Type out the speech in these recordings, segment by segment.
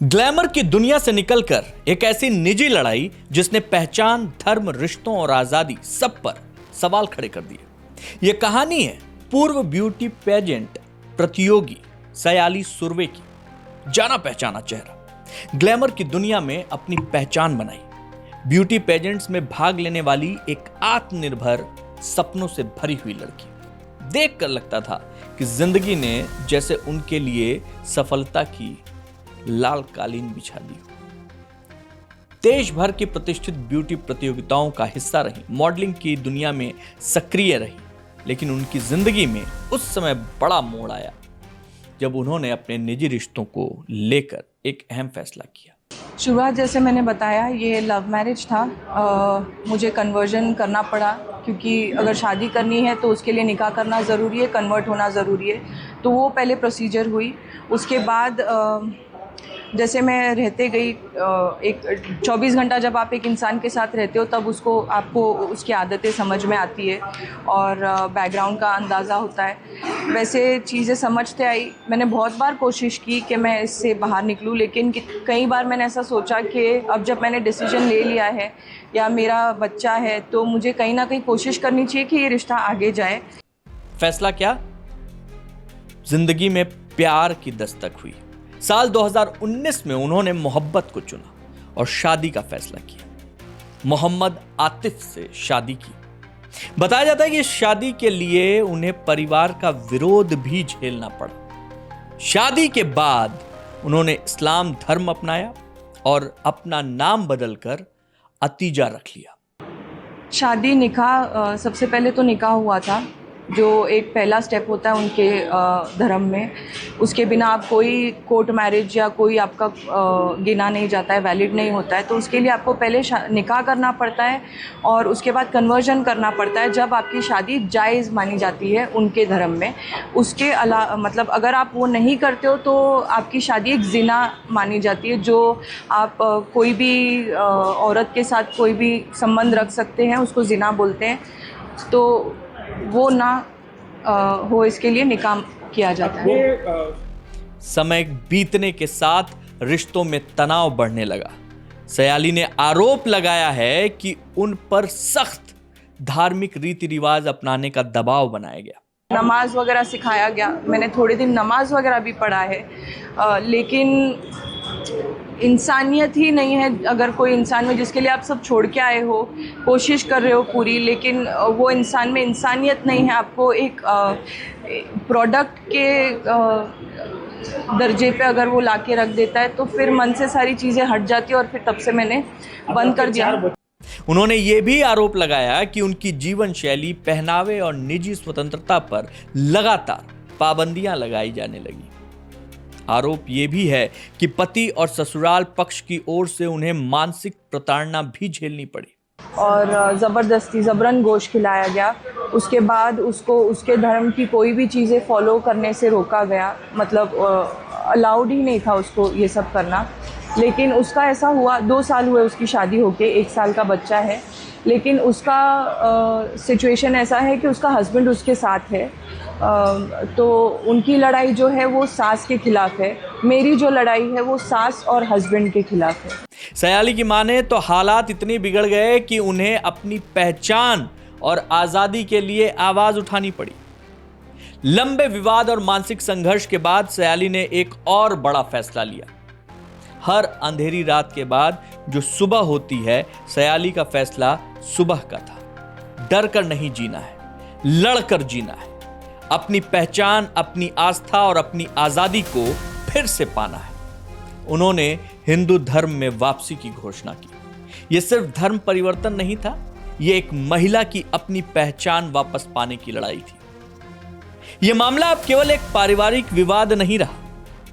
Glamour की दुनिया से निकलकर एक ऐसी निजी लड़ाई जिसने पहचान, धर्म, रिश्तों और आजादी सब पर सवाल खड़े कर दिए। यह कहानी है पूर्व ब्यूटी पेजेंट प्रतियोगी सयाली सुर्वे की। जाना पहचाना चेहरा, ग्लैमर की दुनिया में अपनी पहचान बनाई, ब्यूटी पेजेंट्स में भाग लेने वाली एक आत्मनिर्भर, सपनों से भरी हुई लड़की। देखकर लगता था कि जिंदगी ने जैसे उनके लिए सफलता की लाल कालीन बिछा दी। देश भर की प्रतिष्ठित ब्यूटी प्रतियोगिताओं का हिस्सा रही, मॉडलिंग की दुनिया में सक्रिय रही, लेकिन उनकी जिंदगी में उस समय बड़ा मोड़ आया जब उन्होंने अपने निजी रिश्तों को लेकर एक अहम फैसला किया। शुरुआत जैसे मैंने बताया, ये लव मैरिज था। मुझे कन्वर्जन करना पड़ा क्योंकि अगर शादी करनी है तो उसके लिए निकाह करना ज़रूरी है, कन्वर्ट होना ज़रूरी है। तो वो पहले प्रोसीजर हुई। उसके बाद जैसे मैं रहते गई, एक 24 घंटा जब आप एक इंसान के साथ रहते हो तब आपको उसकी आदतें समझ में आती है और बैकग्राउंड का अंदाज़ा होता है। वैसे चीज़ें समझते आई। मैंने बहुत बार कोशिश की कि मैं इससे बाहर निकलूं, लेकिन कई बार मैंने ऐसा सोचा कि अब जब मैंने डिसीजन ले लिया है या मेरा बच्चा है तो मुझे कहीं ना कहीं कोशिश करनी चाहिए कि ये रिश्ता आगे जाए। फैसला क्या? जिंदगी में प्यार की दस्तक हुई। साल 2019 में उन्होंने मोहब्बत को चुना और शादी का फैसला किया। मोहम्मद आतिफ से शादी की। बताया जाता है कि इस शादी के लिए उन्हें परिवार का विरोध भी झेलना पड़ा। शादी के बाद उन्होंने इस्लाम धर्म अपनाया और अपना नाम बदलकर अतीजा रख लिया। शादी निकाह, सबसे पहले तो निकाह हुआ था, जो एक पहला स्टेप होता है उनके धर्म में। उसके बिना आप कोई कोर्ट मैरिज या कोई आपका गिना नहीं जाता है, वैलिड नहीं होता है। तो उसके लिए आपको पहले निकाह करना पड़ता है और उसके बाद कन्वर्जन करना पड़ता है, जब आपकी शादी जायज़ मानी जाती है उनके धर्म में। उसके अलावा मतलब अगर आप वो नहीं करते हो तो आपकी शादी एक जिना मानी जाती है, जो आप कोई भी औरत के साथ कोई भी संबंध रख सकते हैं, उसको जिना बोलते हैं। तो वो ना हो, इसके लिए निकाह किया जाता है। समय बीतने के साथ रिश्तों में तनाव बढ़ने लगा। सयाली ने आरोप लगाया है कि उन पर सख्त धार्मिक रीति रिवाज अपनाने का दबाव बनाया गया। नमाज वगैरह सिखाया गया। मैंने थोड़े दिन नमाज वगैरह भी पढ़ा है, लेकिन इंसानियत ही नहीं है। अगर कोई इंसान में जिसके लिए आप सब छोड़ के आए हो, कोशिश कर रहे हो पूरी, लेकिन वो इंसान में इंसानियत नहीं है। आपको एक प्रोडक्ट के दर्जे पे अगर वो लाके रख देता है तो फिर मन से सारी चीज़ें हट जाती है और फिर तब से मैंने बंद कर दिया। उन्होंने ये भी आरोप लगाया कि उनकी जीवन शैली, पहनावे और निजी स्वतंत्रता पर लगातार पाबंदियां लगाई जाने लगी। आरोप यह भी है कि पति और ससुराल पक्ष की ओर से उन्हें मानसिक प्रताड़ना भी झेलनी पड़ी और ज़बरदस्ती ज़बरन गोश्त खिलाया गया। उसके बाद उसको उसके धर्म की कोई भी चीज़ें फॉलो करने से रोका गया। मतलब अलाउड ही नहीं था उसको ये सब करना। लेकिन उसका ऐसा हुआ, 2 साल हुए उसकी शादी होके, 1 साल का बच्चा है, लेकिन उसका सिचुएशन ऐसा है कि उसका हस्बैंड उसके साथ है। तो उनकी लड़ाई जो है वो सास के खिलाफ है, मेरी जो लड़ाई है वो सास और हस्बैंड के खिलाफ है। सयाली की माने तो हालात इतने बिगड़ गए कि उन्हें अपनी पहचान और आजादी के लिए आवाज उठानी पड़ी। लंबे विवाद और मानसिक संघर्ष के बाद सयाली ने एक और बड़ा फैसला लिया। हर अंधेरी रात के बाद जो सुबह होती है, सयाली का फैसला सुबह का था। डर कर नहीं जीना है, लड़कर जीना है। अपनी पहचान, अपनी आस्था और अपनी आजादी को फिर से पाना है। उन्होंने हिंदू धर्म में वापसी की घोषणा की। यह सिर्फ धर्म परिवर्तन नहीं था, यह एक महिला की अपनी पहचान वापस पाने की लड़ाई थी। यह मामला अब केवल एक पारिवारिक विवाद नहीं रहा,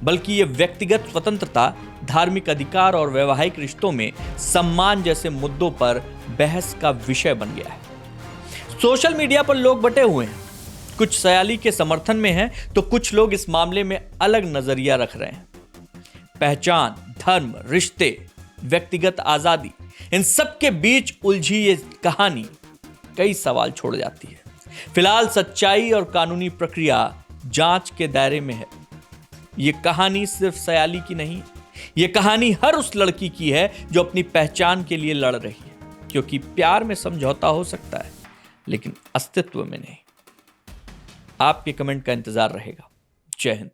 बल्कि यह व्यक्तिगत स्वतंत्रता, धार्मिक अधिकार और वैवाहिक रिश्तों में सम्मान जैसे मुद्दों पर बहस का विषय बन गया है। सोशल मीडिया पर लोग बटे हुए हैं। कुछ सयाली के समर्थन में हैं तो कुछ लोग इस मामले में अलग नजरिया रख रहे हैं। पहचान, धर्म, रिश्ते, व्यक्तिगत आजादी, इन सब के बीच उलझी ये कहानी कई सवाल छोड़ जाती है। फिलहाल सच्चाई और कानूनी प्रक्रिया जांच के दायरे में है। ये कहानी सिर्फ सयाली की नहीं, ये कहानी हर उस लड़की की है जो अपनी पहचान के लिए लड़ रही है, क्योंकि प्यार में समझौता हो सकता है लेकिन अस्तित्व में नहीं। आपके कमेंट का इंतजार रहेगा। जय हिंद।